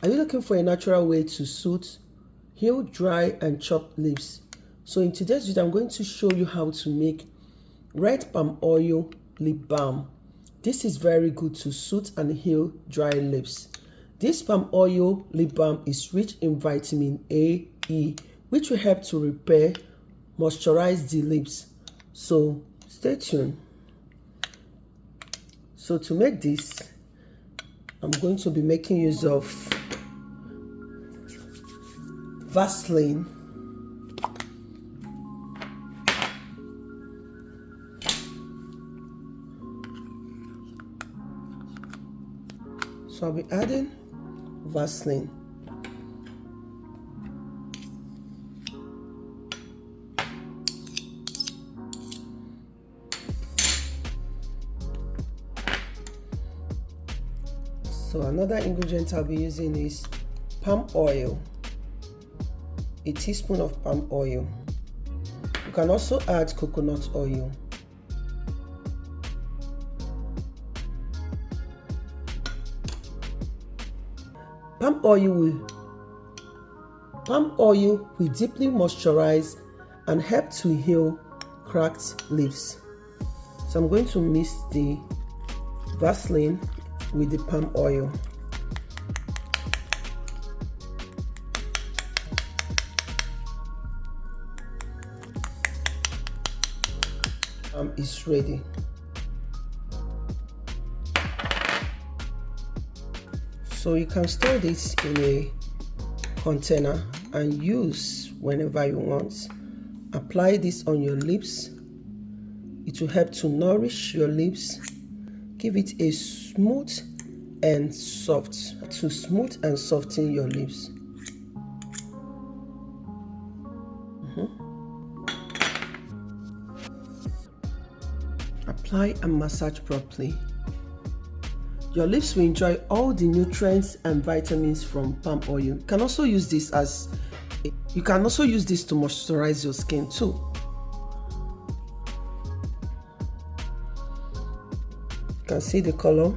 Are you looking for a natural way to soothe, heal dry and chapped lips? So in today's video, I'm going to show you how to make red palm oil lip balm. This is very good to soothe and heal dry lips. This palm oil lip balm is rich in vitamin A, E, which will help to repair, moisturize the lips. So stay tuned. So to make this, I'm going to be making use of Vaseline, so I'll be adding Vaseline. So another ingredient I'll be using is palm oil, a teaspoon of palm oil. You can also add coconut oil. Palm oil will deeply moisturize and help to heal cracked lips. So I'm going to mix the Vaseline with the palm oil. Is ready. So you can store this in a container and use whenever you want. Apply this on your lips. It will help to nourish your lips, give it a smooth and soft, to smooth and soften your lips. Apply and massage properly. Your lips will enjoy all the nutrients and vitamins from palm oil. You can also use this to moisturize your skin too. You can see the color.